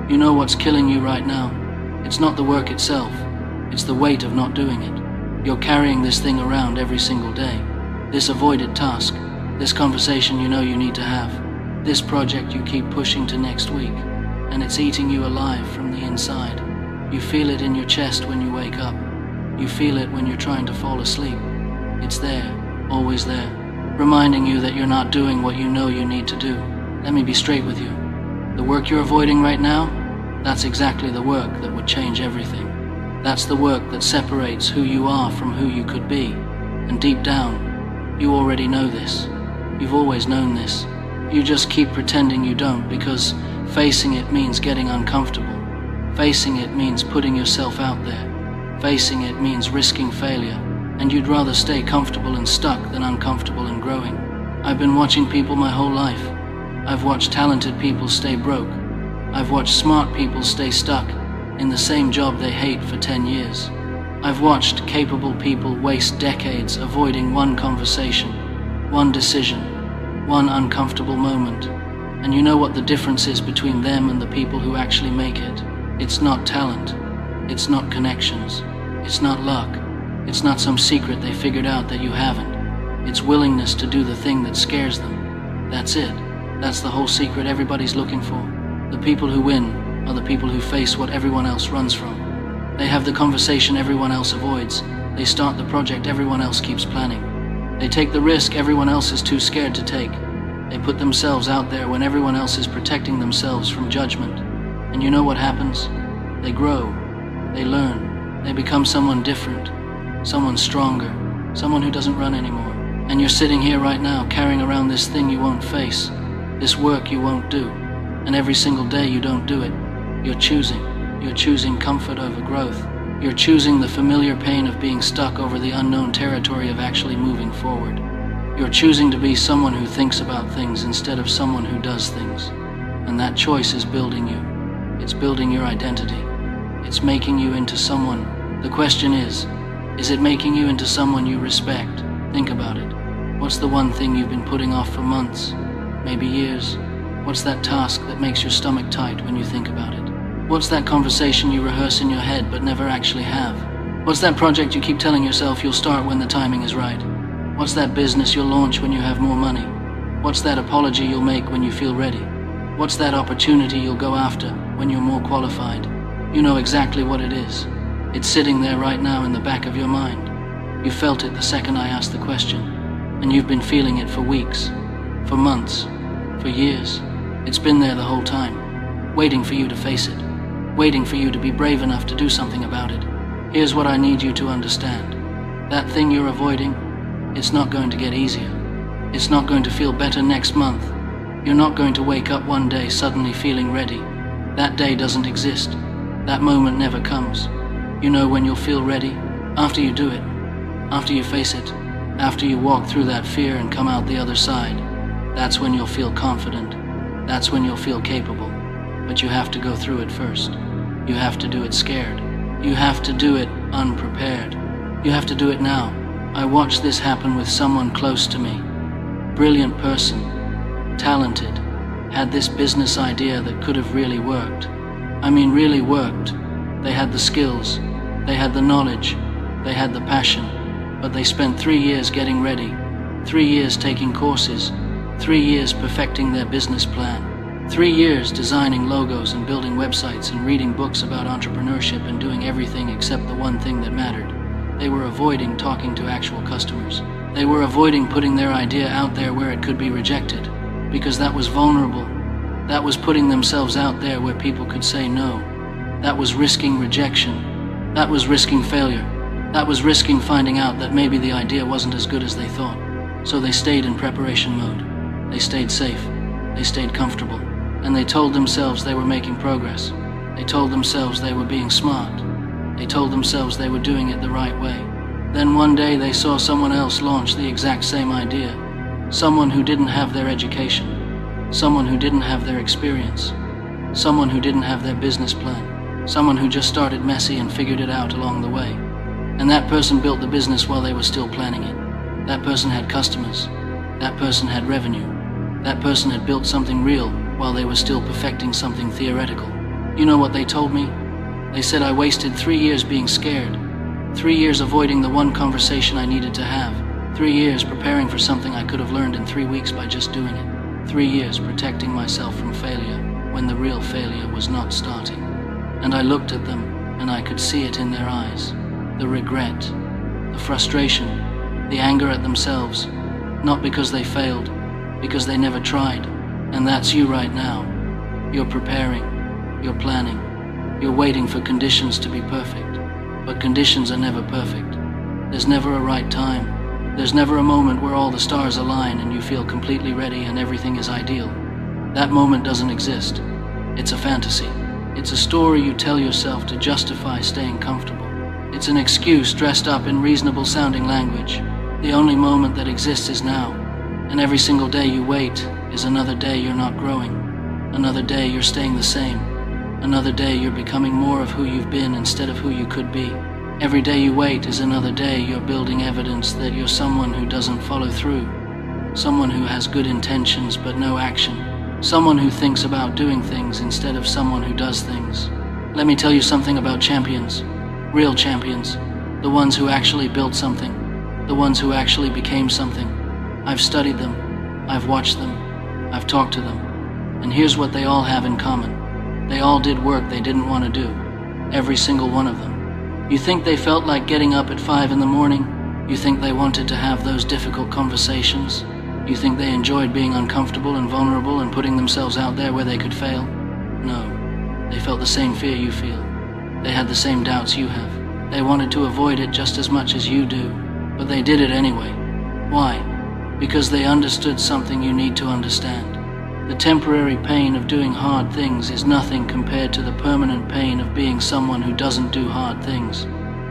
You know what's killing you right now. It's not the work itself, it's the weight of not doing it. You're carrying this thing around every single day. This avoided task, this conversation you know you need to have, this project you keep pushing to next week, and it's eating you alive from the inside. You feel it in your chest when you wake up. You feel it when you're trying to fall asleep. It's there, always there, reminding you that you're not doing what you know you need to do. Let me be straight with you. The work you're avoiding right now, that's exactly the work that would change everything. That's the work that separates who you are from who you could be. And deep down, you already know this. You've always known this. You just keep pretending you don't, because facing it means getting uncomfortable. Facing it means putting yourself out there. Facing it means risking failure. And you'd rather stay comfortable and stuck than uncomfortable and growing. I've been watching people my whole life. I've watched talented people stay broke. I've watched smart people stay stuck in the same job they hate for 10 years. I've watched capable people waste decades avoiding one conversation, one decision, one uncomfortable moment. And you know what the difference is between them and the people who actually make it? It's not talent. It's not connections. It's not luck. It's not some secret they figured out that you haven't. It's willingness to do the thing that scares them. That's it. That's the whole secret everybody's looking for. The people who win are the people who face what everyone else runs from. They have the conversation everyone else avoids. They start the project everyone else keeps planning. They take the risk everyone else is too scared to take. They put themselves out there when everyone else is protecting themselves from judgment. And you know what happens? They grow. They learn. They become someone different. Someone stronger. Someone who doesn't run anymore. And you're sitting here right now carrying around this thing you won't face. This work you won't do. And every single day you don't do it. You're choosing. You're choosing comfort over growth. You're choosing the familiar pain of being stuck over the unknown territory of actually moving forward. You're choosing to be someone who thinks about things instead of someone who does things. And that choice is building you. It's building your identity. It's making you into someone. The question is it making you into someone you respect? Think about it. What's the one thing you've been putting off for months, maybe years? What's that task that makes your stomach tight when you think about it? What's that conversation you rehearse in your head but never actually have? What's that project you keep telling yourself you'll start when the timing is right? What's that business you'll launch when you have more money? What's that apology you'll make when you feel ready? What's that opportunity you'll go after when you're more qualified? You know exactly what it is. It's sitting there right now in the back of your mind. You felt it the second I asked the question, and you've been feeling it for weeks, for months, for years. It's been there the whole time, waiting for you to face it, waiting for you to be brave enough to do something about it. Here's what I need you to understand. That thing you're avoiding, it's not going to get easier. It's not going to feel better next month. You're not going to wake up one day suddenly feeling ready. That day doesn't exist. That moment never comes. You know when you'll feel ready? After you do it. After you face it. After you walk through that fear and come out the other side. That's when you'll feel confident. That's when you'll feel capable. But you have to go through it first. You have to do it scared. You have to do it unprepared. You have to do it now. I watched this happen with someone close to me. Brilliant person. Talented. Had this business idea that could have really worked. I mean really worked. They had the skills. They had the knowledge. They had the passion. But they spent 3 years getting ready. 3 years taking courses. 3 years perfecting their business plan. 3 years designing logos and building websites and reading books about entrepreneurship and doing everything except the one thing that mattered. They were avoiding talking to actual customers. They were avoiding putting their idea out there where it could be rejected, because that was vulnerable. That was putting themselves out there where people could say no. That was risking rejection. That was risking failure. That was risking finding out that maybe the idea wasn't as good as they thought. So they stayed in preparation mode. They stayed safe. They stayed comfortable. And they told themselves they were making progress. They told themselves they were being smart. They told themselves they were doing it the right way. Then one day they saw someone else launch the exact same idea. Someone who didn't have their education. Someone who didn't have their experience. Someone who didn't have their business plan. Someone who just started messy and figured it out along the way. And that person built the business while they were still planning it. That person had customers. That person had revenue. That person had built something real while they were still perfecting something theoretical. You know what they told me? They said I wasted 3 years being scared. 3 years avoiding the one conversation I needed to have. 3 years preparing for something I could have learned in 3 weeks by just doing it. 3 years protecting myself from failure when the real failure was not starting. And I looked at them, and I could see it in their eyes. The regret, the frustration, the anger at themselves. Not because they failed, because they never tried. And that's you right now. You're preparing, you're planning, you're waiting for conditions to be perfect. But conditions are never perfect. There's never a right time. There's never a moment where all the stars align and you feel completely ready and everything is ideal. That moment doesn't exist. It's a fantasy. It's a story you tell yourself to justify staying comfortable. It's an excuse dressed up in reasonable sounding language. The only moment that exists is now. And every single day you wait is another day you're not growing. Another day you're staying the same. Another day you're becoming more of who you've been instead of who you could be. Every day you wait is another day you're building evidence that you're someone who doesn't follow through. Someone who has good intentions but no action. Someone who thinks about doing things instead of someone who does things. Let me tell you something about champions. Real champions. The ones who actually built something. The ones who actually became something. I've studied them. I've watched them. I've talked to them. And here's what they all have in common. They all did work they didn't want to do. Every single one of them. You think they felt like getting up at 5 in the morning? You think they wanted to have those difficult conversations? You think they enjoyed being uncomfortable and vulnerable and putting themselves out there where they could fail? No. They felt the same fear you feel. They had the same doubts you have. They wanted to avoid it just as much as you do. But they did it anyway. Why? Because they understood something you need to understand. The temporary pain of doing hard things is nothing compared to the permanent pain of being someone who doesn't do hard things.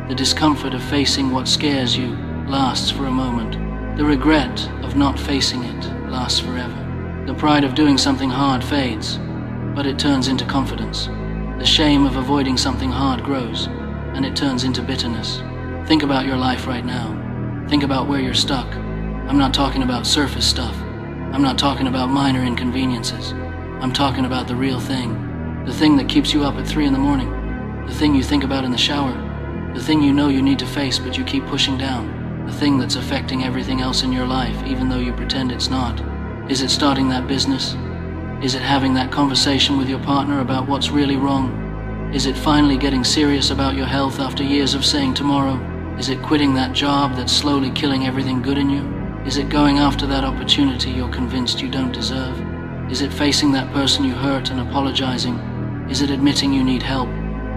The discomfort of facing what scares you lasts for a moment. The regret of not facing it lasts forever. The pride of doing something hard fades, but it turns into confidence. The shame of avoiding something hard grows, and it turns into bitterness. Think about your life right now. Think about where you're stuck. I'm not talking about surface stuff. I'm not talking about minor inconveniences. I'm talking about the real thing. The thing that keeps you up at 3 in the morning. The thing you think about in the shower. The thing you know you need to face but you keep pushing down. The thing that's affecting everything else in your life even though you pretend it's not. Is it starting that business? Is it having that conversation with your partner about what's really wrong? Is it finally getting serious about your health after years of saying tomorrow? Is it quitting that job that's slowly killing everything good in you? Is it going after that opportunity you're convinced you don't deserve? Is it facing that person you hurt and apologizing? Is it admitting you need help?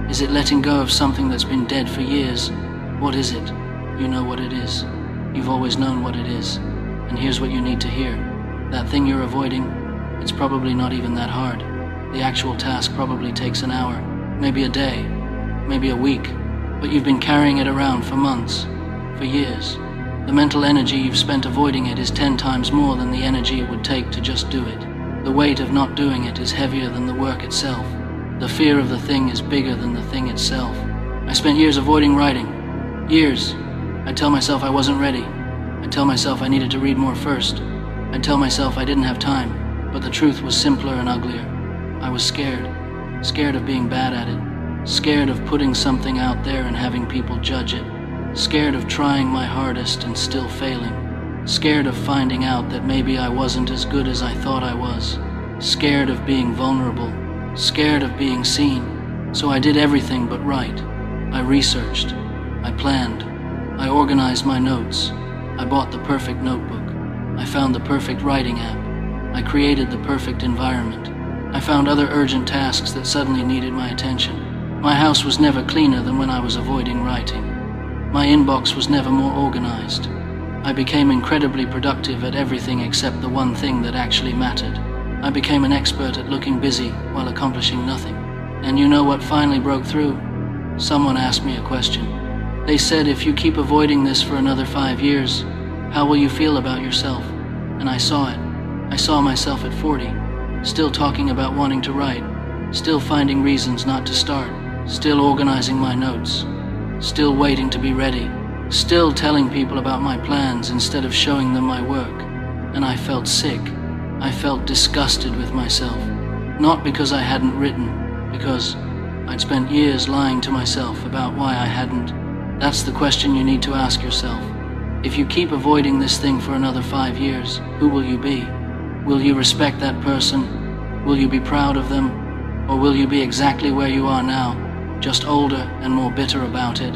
Is it letting go of something that's been dead for years? What is it? You know what it is. You've always known what it is. And here's what you need to hear. That thing you're avoiding, it's probably not even that hard. The actual task probably takes an hour, maybe a day, maybe a week. But you've been carrying it around for months, for years. The mental energy you've spent avoiding it is 10 times more than the energy it would take to just do it. The weight of not doing it is heavier than the work itself. The fear of the thing is bigger than the thing itself. I spent years avoiding writing. Years. I'd tell myself I wasn't ready. I'd tell myself I needed to read more first. I'd tell myself I didn't have time. But the truth was simpler and uglier. I was scared. Scared of being bad at it. Scared of putting something out there and having people judge it. Scared of trying my hardest and still failing. Scared of finding out that maybe I wasn't as good as I thought I was. Scared of being vulnerable. Scared of being seen. So I did everything but write. I researched. I planned. I organized my notes. I bought the perfect notebook. I found the perfect writing app. I created the perfect environment. I found other urgent tasks that suddenly needed my attention. My house was never cleaner than when I was avoiding writing. My inbox was never more organized. I became incredibly productive at everything except the one thing that actually mattered. I became an expert at looking busy while accomplishing nothing. And you know what finally broke through? Someone asked me a question. They said, if you keep avoiding this for another 5 years, how will you feel about yourself? And I saw it. I saw myself at 40, still talking about wanting to write, still finding reasons not to start, still organizing my notes, still waiting to be ready, still telling people about my plans instead of showing them my work. And I felt sick. I felt disgusted with myself. Not because I hadn't written, because I'd spent years lying to myself about why I hadn't. That's the question you need to ask yourself. If you keep avoiding this thing for another 5 years, who will you be? Will you respect that person? Will you be proud of them? Or will you be exactly where you are now, just older and more bitter about it?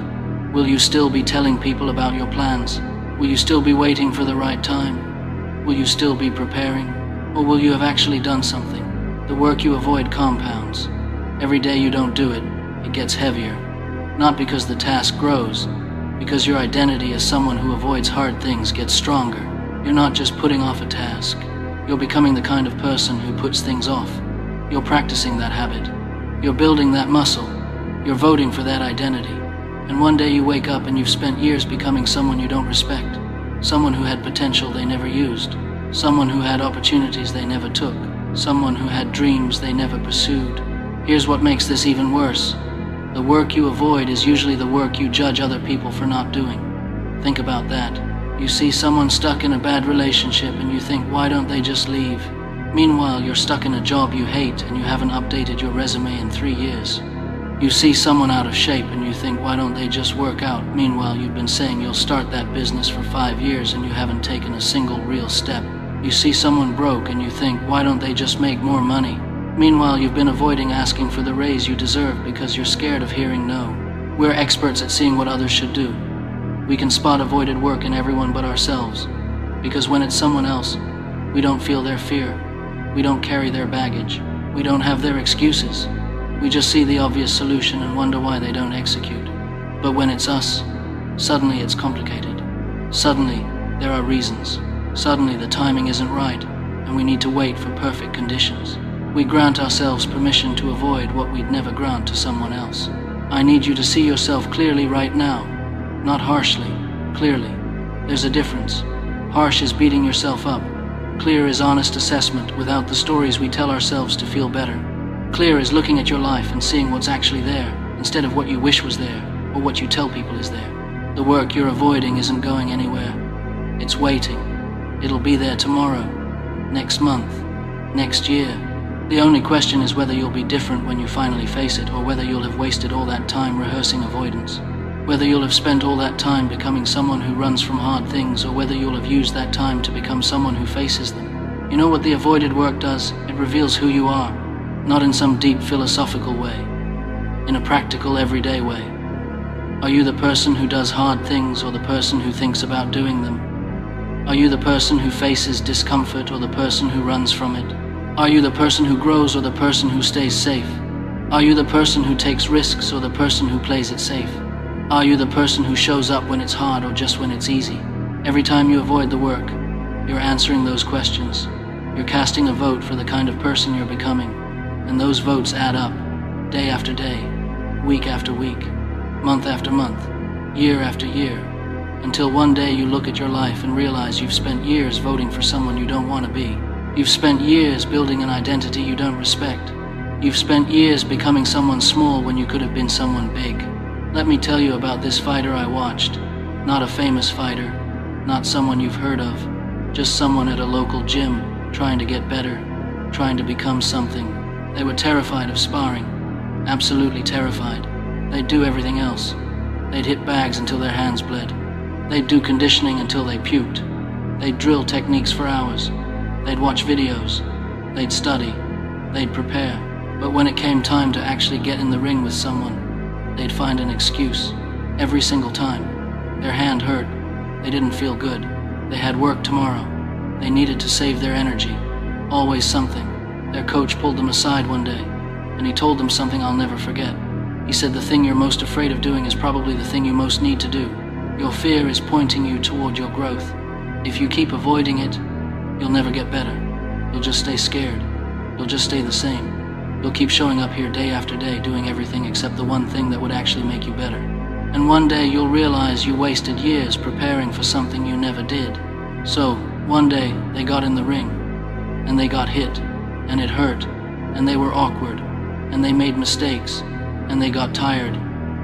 Will you still be telling people about your plans? Will you still be waiting for the right time? Will you still be preparing? Or will you have actually done something? The work you avoid compounds. Every day you don't do it, it gets heavier. Not because the task grows, because your identity as someone who avoids hard things gets stronger. You're not just putting off a task. You're becoming the kind of person who puts things off. You're practicing that habit. You're building that muscle. You're voting for that identity. And one day you wake up and you've spent years becoming someone you don't respect. Someone who had potential they never used. Someone who had opportunities they never took. Someone who had dreams they never pursued. Here's what makes this even worse. The work you avoid is usually the work you judge other people for not doing. Think about that. You see someone stuck in a bad relationship and you think, why don't they just leave? Meanwhile, you're stuck in a job you hate and you haven't updated your resume in 3 years. You see someone out of shape and you think, why don't they just work out? Meanwhile, you've been saying you'll start that business for 5 years and you haven't taken a single real step. You see someone broke and you think, why don't they just make more money? Meanwhile, you've been avoiding asking for the raise you deserve because you're scared of hearing no. We're experts at seeing what others should do. We can spot avoided work in everyone but ourselves, because when it's someone else, we don't feel their fear. We don't carry their baggage. We don't have their excuses. We just see the obvious solution and wonder why they don't execute. But when it's us, suddenly it's complicated. Suddenly, there are reasons. Suddenly, the timing isn't right, and we need to wait for perfect conditions. We grant ourselves permission to avoid what we'd never grant to someone else. I need you to see yourself clearly right now. Not harshly, clearly. There's a difference. Harsh is beating yourself up. Clear is honest assessment without the stories we tell ourselves to feel better. Clear is looking at your life and seeing what's actually there, instead of what you wish was there, or what you tell people is there. The work you're avoiding isn't going anywhere. It's waiting. It'll be there tomorrow, next month, next year. The only question is whether you'll be different when you finally face it, or whether you'll have wasted all that time rehearsing avoidance. Whether you'll have spent all that time becoming someone who runs from hard things, or whether you'll have used that time to become someone who faces them. You know what the avoided work does? It reveals who you are, not in some deep philosophical way, in a practical, everyday way. Are you the person who does hard things, or the person who thinks about doing them? Are you the person who faces discomfort, or the person who runs from it? Are you the person who grows, or the person who stays safe? Are you the person who takes risks, or the person who plays it safe? Are you the person who shows up when it's hard, or just when it's easy? Every time you avoid the work, you're answering those questions. You're casting a vote for the kind of person you're becoming, and those votes add up, day after day, week after week, month after month, year after year, until one day you look at your life and realize you've spent years voting for someone you don't want to be. You've spent years building an identity you don't respect. You've spent years becoming someone small when you could have been someone big. Let me tell you about this fighter I watched. Not a famous fighter, not someone you've heard of, just someone at a local gym, trying to get better, trying to become something. They were terrified of sparring, absolutely terrified. They'd do everything else. They'd hit bags until their hands bled. They'd do conditioning until they puked. They'd drill techniques for hours. They'd watch videos. They'd study. They'd prepare. But when it came time to actually get in the ring with someone, they'd find an excuse. Every single time. Their hand hurt. They didn't feel good. They had work tomorrow. They needed to save their energy. Always something. Their coach pulled them aside one day, and he told them something I'll never forget. He said the thing you're most afraid of doing is probably the thing you most need to do. Your fear is pointing you toward your growth. If you keep avoiding it, you'll never get better. You'll just stay scared. You'll just stay the same. You'll keep showing up here day after day doing everything except the one thing that would actually make you better. And one day you'll realize you wasted years preparing for something you never did. So, one day they got in the ring, and they got hit, and it hurt, and they were awkward, and they made mistakes, and they got tired,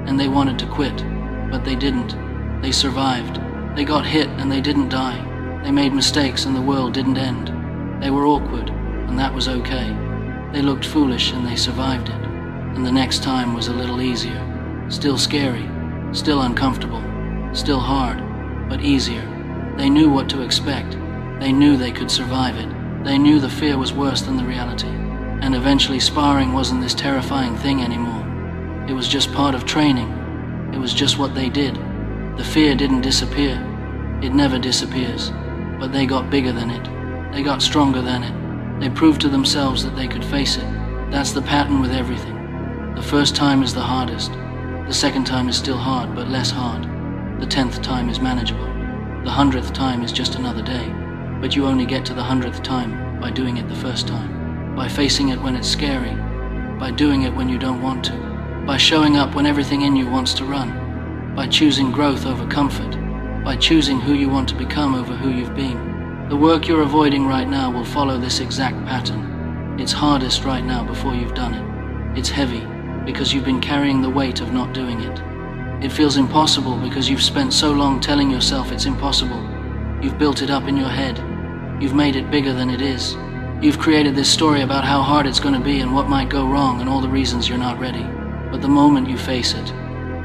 and they wanted to quit, but they didn't. They survived. They got hit and they didn't die. They made mistakes and the world didn't end. They were awkward, and that was okay. They looked foolish and they survived it. and the next time was a little easier. Still scary, still uncomfortable, still hard, but easier. They knew what to expect. They knew they could survive it. They knew the fear was worse than the reality. And eventually sparring wasn't this terrifying thing anymore. It was just part of training. It was just what they did. The fear didn't disappear. It never disappears. But they got bigger than it. They got stronger than it. They proved to themselves that they could face it. That's the pattern with everything. The first time is the hardest. The second time is still hard, but less hard. The 10th time is manageable. The 100th time is just another day. But you only get to the 100th time by doing it the first time. By facing it when it's scary. By doing it when you don't want to. By showing up when everything in you wants to run. By choosing growth over comfort. By choosing who you want to become over who you've been. The work you're avoiding right now will follow this exact pattern. It's hardest right now before you've done it. It's heavy because you've been carrying the weight of not doing it. It feels impossible because you've spent so long telling yourself it's impossible. You've built it up in your head. You've made it bigger than it is. You've created this story about how hard it's going to be and what might go wrong and all the reasons you're not ready. But the moment you face it,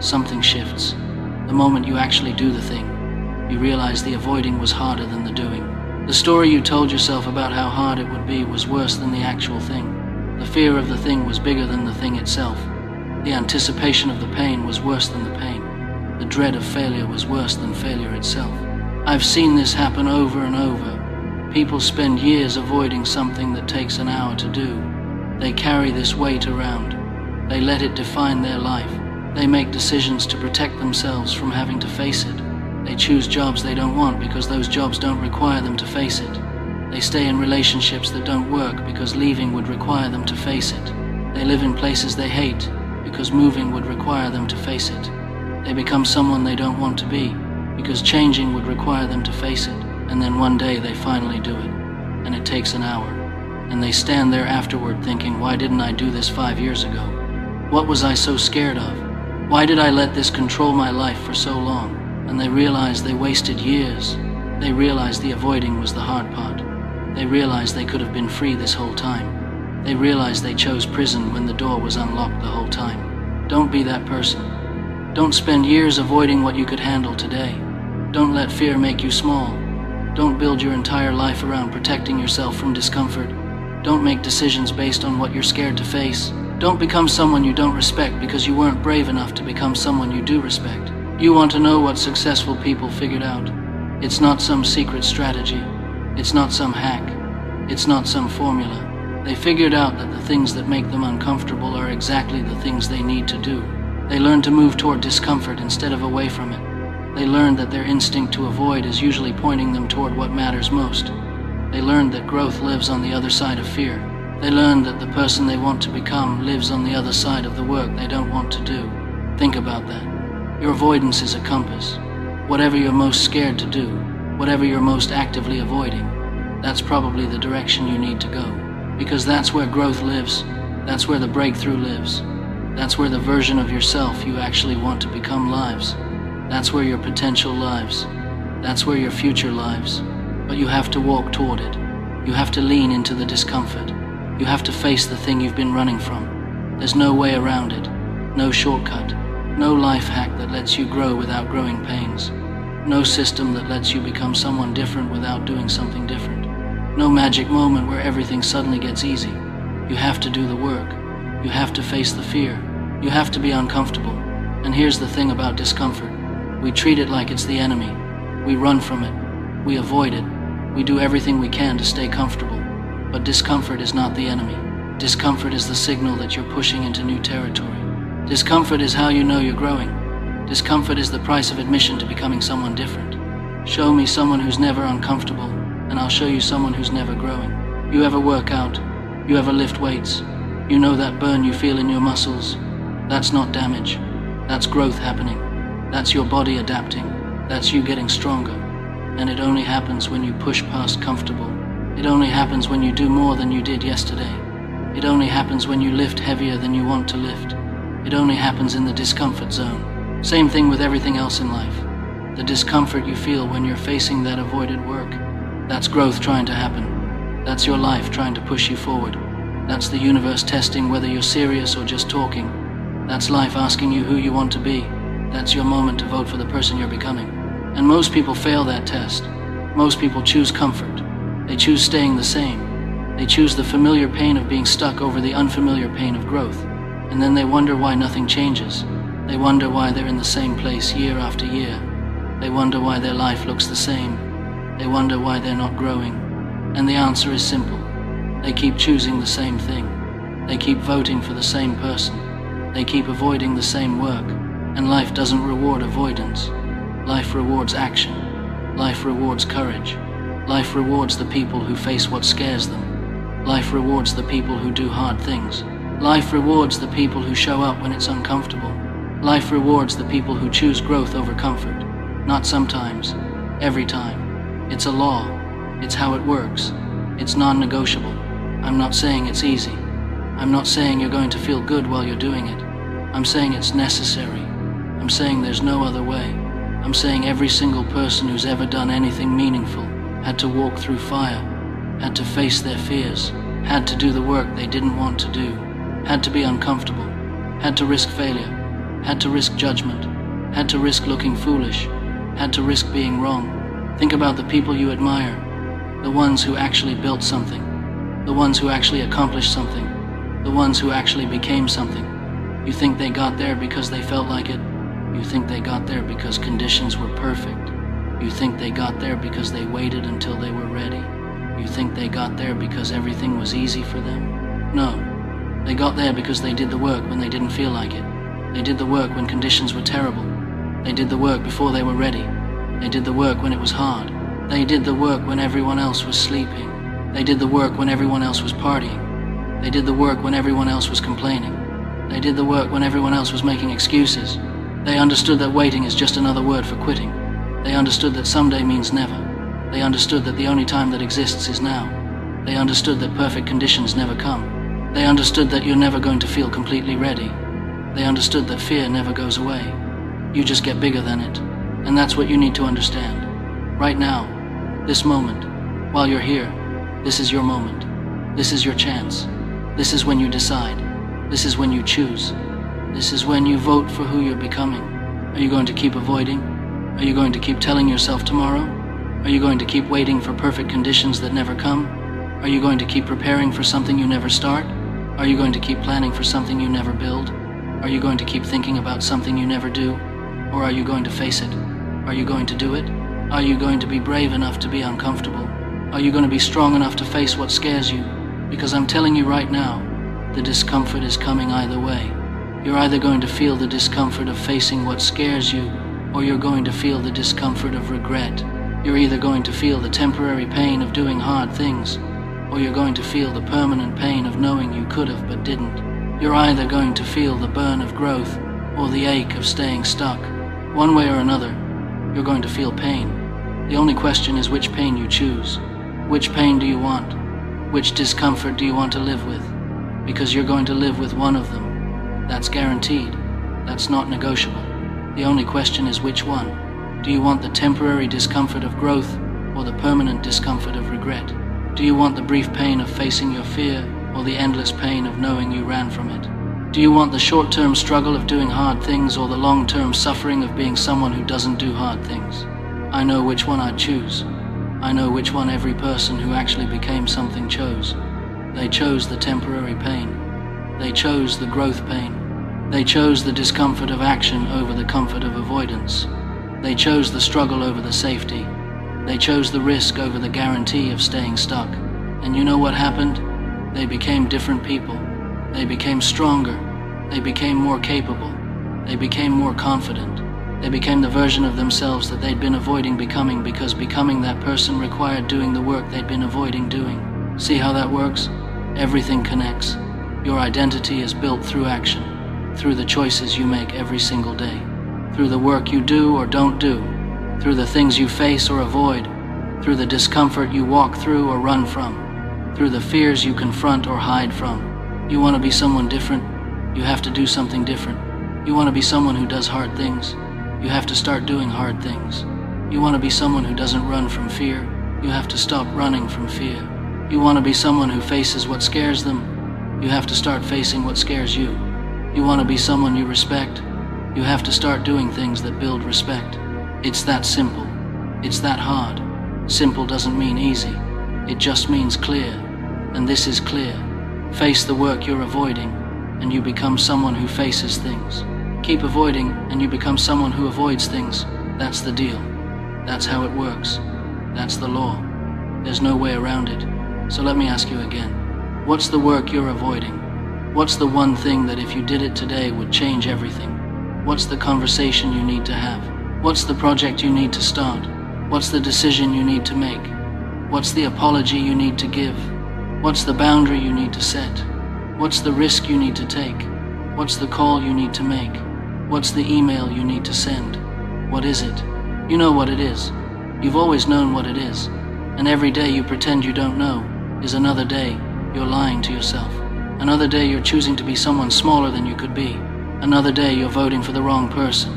something shifts. The moment you actually do the thing, you realize the avoiding was harder than the doing. The story you told yourself about how hard it would be was worse than the actual thing. The fear of the thing was bigger than the thing itself. The anticipation of the pain was worse than the pain. The dread of failure was worse than failure itself. I've seen this happen over and over. People spend years avoiding something that takes an hour to do. They carry this weight around. They let it define their life. They make decisions to protect themselves from having to face it. They choose jobs they don't want because those jobs don't require them to face it. They stay in relationships that don't work because leaving would require them to face it. They live in places they hate because moving would require them to face it. They become someone they don't want to be because changing would require them to face it. And then one day they finally do it. And it takes an hour. And they stand there afterward thinking, why didn't I do this 5 years ago? What was I so scared of? Why did I let this control my life for so long? And they realized they wasted years. They realized the avoiding was the hard part. They realized they could have been free this whole time. They realized they chose prison when the door was unlocked the whole time. Don't be that person. Don't spend years avoiding what you could handle today. Don't let fear make you small. Don't build your entire life around protecting yourself from discomfort. Don't make decisions based on what you're scared to face. Don't become someone you don't respect because you weren't brave enough to become someone you do respect. You want to know what successful people figured out. It's not some secret strategy. It's not some hack. It's not some formula. They figured out that the things that make them uncomfortable are exactly the things they need to do. They learned to move toward discomfort instead of away from it. They learned that their instinct to avoid is usually pointing them toward what matters most. They learned that growth lives on the other side of fear. They learned that the person they want to become lives on the other side of the work they don't want to do. Think about that. Your avoidance is a compass. Whatever you're most scared to do, whatever you're most actively avoiding, that's probably the direction you need to go. Because that's where growth lives. That's where the breakthrough lives. That's where the version of yourself you actually want to become lives. That's where your potential lives. That's where your future lives. But you have to walk toward it. You have to lean into the discomfort. You have to face the thing you've been running from. There's no way around it. No shortcut. No life hack that lets you grow without growing pains. No system that lets you become someone different without doing something different. No magic moment where everything suddenly gets easy. You have to do the work. You have to face the fear. You have to be uncomfortable. And here's the thing about discomfort. We treat it like it's the enemy. We run from it. We avoid it. We do everything we can to stay comfortable. But discomfort is not the enemy. Discomfort is the signal that you're pushing into new territory. Discomfort is how you know you're growing. Discomfort is the price of admission to becoming someone different. Show me someone who's never uncomfortable, and I'll show you someone who's never growing. You ever work out? You ever lift weights? You know that burn you feel in your muscles? That's not damage. That's growth happening. That's your body adapting. That's you getting stronger. And it only happens when you push past comfortable. It only happens when you do more than you did yesterday. It only happens when you lift heavier than you want to lift. It only happens in the discomfort zone. Same thing with everything else in life. The discomfort you feel when you're facing that avoided work, that's growth trying to happen. That's your life trying to push you forward. That's the universe testing whether you're serious or just talking. That's life asking you who you want to be. That's your moment to vote for the person you're becoming. And most people fail that test. Most people choose comfort. They choose staying the same. They choose the familiar pain of being stuck over the unfamiliar pain of growth. And then they wonder why nothing changes. They wonder why they're in the same place year after year. They wonder why their life looks the same. They wonder why they're not growing. And the answer is simple. They keep choosing the same thing. They keep voting for the same person. They keep avoiding the same work. And life doesn't reward avoidance. Life rewards action. Life rewards courage. Life rewards the people who face what scares them. Life rewards the people who do hard things. Life rewards the people who show up when it's uncomfortable. Life rewards the people who choose growth over comfort. Not sometimes, every time. It's a law. It's how it works. It's non-negotiable. I'm not saying it's easy. I'm not saying you're going to feel good while you're doing it. I'm saying it's necessary. I'm saying there's no other way. I'm saying every single person who's ever done anything meaningful had to walk through fire, had to face their fears, had to do the work they didn't want to do, had to be uncomfortable, had to risk failure, had to risk judgment, had to risk looking foolish, had to risk being wrong. Think about the people you admire, the ones who actually built something, the ones who actually accomplished something, the ones who actually became something. You think they got there because they felt like it? You think they got there because conditions were perfect? You think they got there because they waited until they were ready? You think they got there because everything was easy for them? No. They got there because they did the work when they didn't feel like it. They did the work when conditions were terrible. They did the work before they were ready. They did the work when it was hard. They did the work when everyone else was sleeping. They did the work when everyone else was partying. They did the work when everyone else was complaining. They did the work when everyone else was making excuses. They understood that waiting is just another word for quitting. They understood that someday means never. They understood that the only time that exists is now. They understood that perfect conditions never come. They understood that you're never going to feel completely ready. They understood that fear never goes away. You just get bigger than it. And that's what you need to understand. Right now, this moment, while you're here, this is your moment. This is your chance. This is when you decide. This is when you choose. This is when you vote for who you're becoming. Are you going to keep avoiding? Are you going to keep telling yourself tomorrow? Are you going to keep waiting for perfect conditions that never come? Are you going to keep preparing for something you never start? Are you going to keep planning for something you never build? Are you going to keep thinking about something you never do? Or are you going to face it? Are you going to do it? Are you going to be brave enough to be uncomfortable? Are you going to be strong enough to face what scares you? Because I'm telling you right now, the discomfort is coming either way. You're either going to feel the discomfort of facing what scares you, or you're going to feel the discomfort of regret. You're either going to feel the temporary pain of doing hard things, or you're going to feel the permanent pain of knowing you could have but didn't. You're either going to feel the burn of growth, or the ache of staying stuck. One way or another, you're going to feel pain. The only question is which pain you choose. Which pain do you want? Which discomfort do you want to live with? Because you're going to live with one of them. That's guaranteed. That's not negotiable. The only question is which one. Do you want the temporary discomfort of growth or the permanent discomfort of regret? Do you want the brief pain of facing your fear or the endless pain of knowing you ran from it? Do you want the short-term struggle of doing hard things or the long-term suffering of being someone who doesn't do hard things? I know which one I'd choose. I know which one every person who actually became something chose. They chose the temporary pain. They chose the growth pain. They chose the discomfort of action over the comfort of avoidance. They chose the struggle over the safety. They chose the risk over the guarantee of staying stuck. And you know what happened? They became different people. They became stronger. They became more capable. They became more confident. They became the version of themselves that they'd been avoiding becoming because becoming that person required doing the work they'd been avoiding doing. See how that works? Everything connects. Your identity is built through action, through the choices you make every single day, through the work you do or don't do, through the things you face or avoid, through the discomfort you walk through or run from, through the fears you confront or hide from. You want to be someone different? You have to do something different. You want to be someone who does hard things? You have to start doing hard things. You want to be someone who doesn't run from fear? You have to stop running from fear. You want to be someone who faces what scares them? You have to start facing what scares you. You want to be someone you respect? You have to start doing things that build respect. It's that simple. It's that hard. Simple doesn't mean easy. It just means clear. And this is clear. Face the work you're avoiding, and you become someone who faces things. Keep avoiding, and you become someone who avoids things. That's the deal. That's how it works. That's the law. There's no way around it. So let me ask you again. What's the work you're avoiding? What's the one thing that if you did it today would change everything? What's the conversation you need to have? What's the project you need to start? What's the decision you need to make? What's the apology you need to give? What's the boundary you need to set? What's the risk you need to take? What's the call you need to make? What's the email you need to send? What is it? You know what it is. You've always known what it is. And every day you pretend you don't know is another day you're lying to yourself. Another day you're choosing to be someone smaller than you could be. Another day you're voting for the wrong person.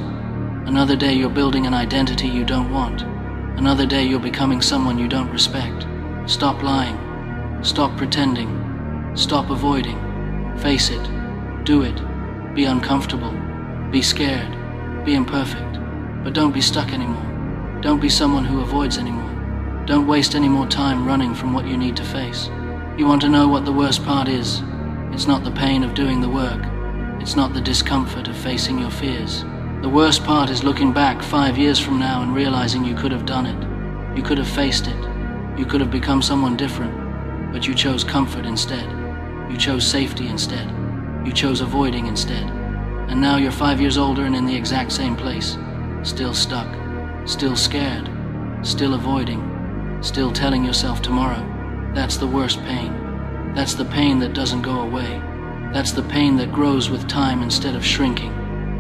Another day you're building an identity you don't want. Another day you're becoming someone you don't respect. Stop lying. Stop pretending. Stop avoiding. Face it. Do it. Be uncomfortable. Be scared. Be imperfect. But don't be stuck anymore. Don't be someone who avoids anymore. Don't waste any more time running from what you need to face. You want to know what the worst part is? It's not the pain of doing the work. It's not the discomfort of facing your fears. The worst part is looking back 5 years from now and realizing you could have done it. You could have faced it. You could have become someone different. But you chose comfort instead. You chose safety instead. You chose avoiding instead. And now you're 5 years older and in the exact same place. Still stuck. Still scared. Still avoiding. Still telling yourself tomorrow. That's the worst pain. That's the pain that doesn't go away. That's the pain that grows with time instead of shrinking.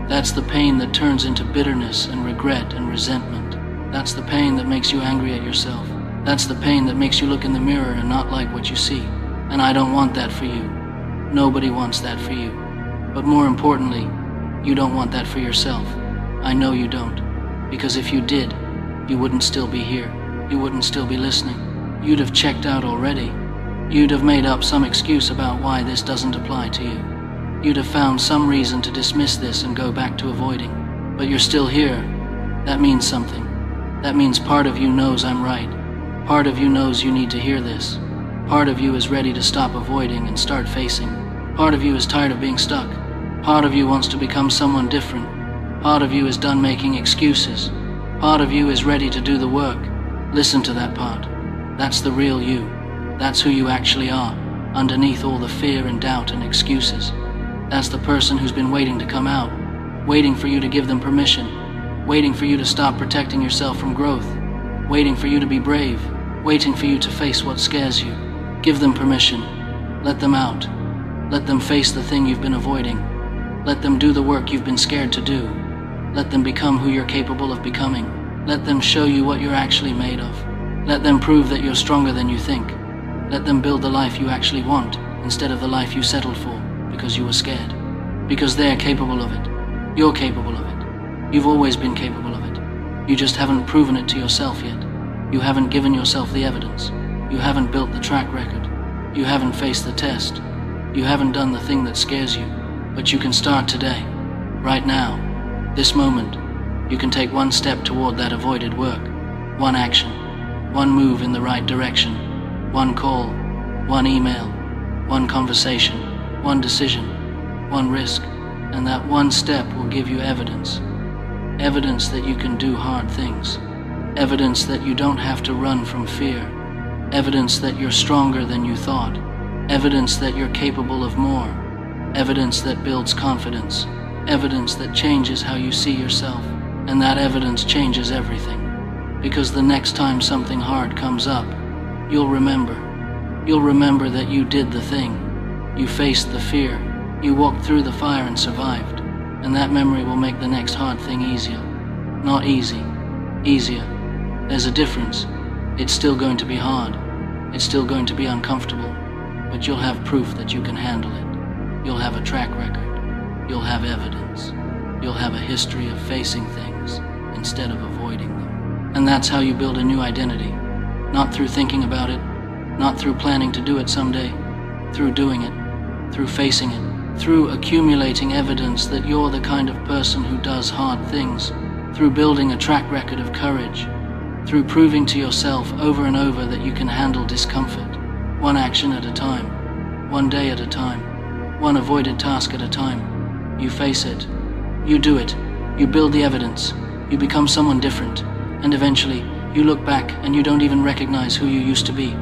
That's the pain that turns into bitterness and regret and resentment. That's the pain that makes you angry at yourself. That's the pain that makes you look in the mirror and not like what you see. And I don't want that for you. Nobody wants that for you. But more importantly, you don't want that for yourself. I know you don't. Because if you did, you wouldn't still be here. You wouldn't still be listening. You'd have checked out already. You'd have made up some excuse about why this doesn't apply to you. You'd have found some reason to dismiss this and go back to avoiding. But you're still here. That means something. That means part of you knows I'm right. Part of you knows you need to hear this. Part of you is ready to stop avoiding and start facing. Part of you is tired of being stuck. Part of you wants to become someone different. Part of you is done making excuses. Part of you is ready to do the work. Listen to that part. That's the real you. That's who you actually are, underneath all the fear and doubt and excuses. That's the person who's been waiting to come out, waiting for you to give them permission, waiting for you to stop protecting yourself from growth, waiting for you to be brave, waiting for you to face what scares you. Give them permission. Let them out. Let them face the thing you've been avoiding. Let them do the work you've been scared to do. Let them become who you're capable of becoming. Let them show you what you're actually made of. Let them prove that you're stronger than you think. Let them build the life you actually want, instead of the life you settled for because you were scared. Because they're capable of it. You're capable of it. You've always been capable of it. You just haven't proven it to yourself yet. You haven't given yourself the evidence. You haven't built the track record. You haven't faced the test. You haven't done the thing that scares you. But you can start today. Right now. This moment. You can take one step toward that avoided work. One action. One move in the right direction. One call. One email. One conversation. One decision. One risk. And that one step will give you evidence. Evidence that you can do hard things. Evidence that you don't have to run from fear. Evidence that you're stronger than you thought. Evidence that you're capable of more. Evidence that builds confidence. Evidence that changes how you see yourself. And that evidence changes everything. Because the next time something hard comes up, you'll remember. You'll remember that you did the thing. You faced the fear. You walked through the fire and survived. And that memory will make the next hard thing easier. Not easy. Easier. There's a difference. It's still going to be hard. It's still going to be uncomfortable. But you'll have proof that you can handle it. You'll have a track record. You'll have evidence. You'll have a history of facing things instead of avoiding them. And that's how you build a new identity. Not through thinking about it, not through planning to do it someday, through doing it. through facing it, through accumulating evidence that you're the kind of person who does hard things, through building a track record of courage, through proving to yourself over and over that you can handle discomfort, one action at a time, one day at a time, one avoided task at a time. You face it, you do it, you build the evidence, you become someone different, and eventually you look back and you don't even recognize who you used to be.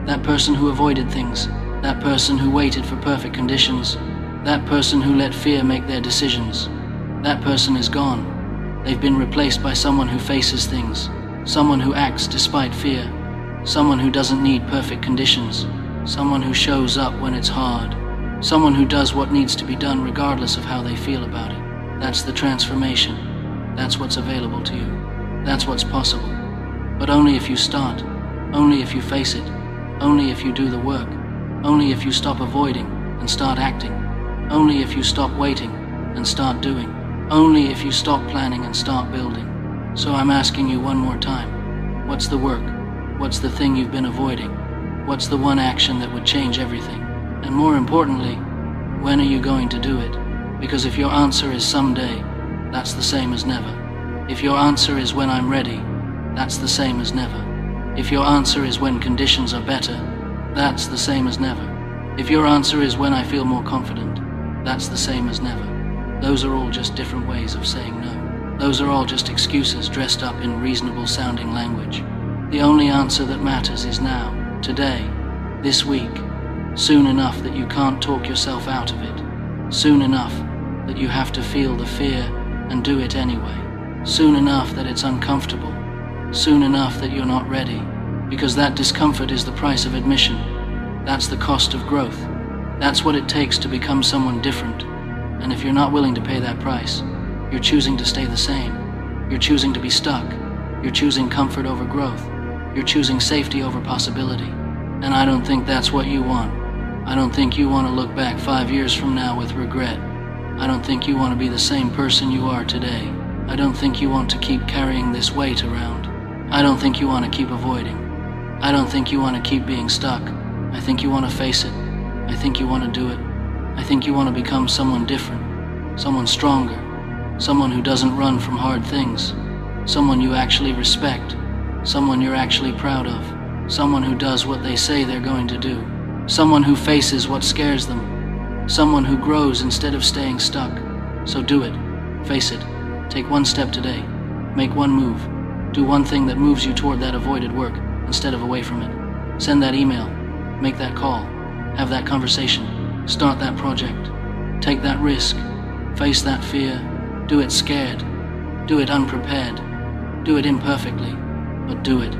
That person who avoided things, that person who waited for perfect conditions, that person who let fear make their decisions. That person is gone. They've been replaced by someone who faces things, someone who acts despite fear, someone who doesn't need perfect conditions, someone who shows up when it's hard, someone who does what needs to be done regardless of how they feel about it. That's the transformation. That's what's available to you. That's what's possible. But only if you start, only if you face it, only if you do the work, only if you stop avoiding and start acting, only if you stop waiting and start doing, only if you stop planning and start building. So I'm asking you one more time, what's the work? What's the thing you've been avoiding? What's the one action that would change everything? And more importantly, when are you going to do it? Because if your answer is someday, that's the same as never. If your answer is when I'm ready, that's the same as never. If your answer is when conditions are better, that's the same as never. If your answer is when I feel more confident, that's the same as never. Those are all just different ways of saying no. Those are all just excuses dressed up in reasonable sounding language. The only answer that matters is now, today, this week, soon enough that you can't talk yourself out of it, soon enough that you have to feel the fear and do it anyway, soon enough that it's uncomfortable, soon enough that you're not ready, because that discomfort is the price of admission. That's the cost of growth. That's what it takes to become someone different. And if you're not willing to pay that price, you're choosing to stay the same. You're choosing to be stuck. You're choosing comfort over growth. You're choosing safety over possibility. And I don't think that's what you want. I don't think you want to look back 5 years from now with regret. I don't think you want to be the same person you are today. I don't think you want to keep carrying this weight around. I don't think you want to keep avoiding. I don't think you want to keep being stuck. I think you want to face it. I think you want to do it. I think you want to become someone different, someone stronger, someone who doesn't run from hard things, someone you actually respect, someone you're actually proud of, someone who does what they say they're going to do, someone who faces what scares them, someone who grows instead of staying stuck. So do it. Face it. Take one step today. Make one move. Do one thing that moves you toward that avoided work instead of away from it. Send that email. Make that call. Have that conversation. Start that project. Take that risk. Face that fear. Do it scared. Do it unprepared. Do it imperfectly. But do it.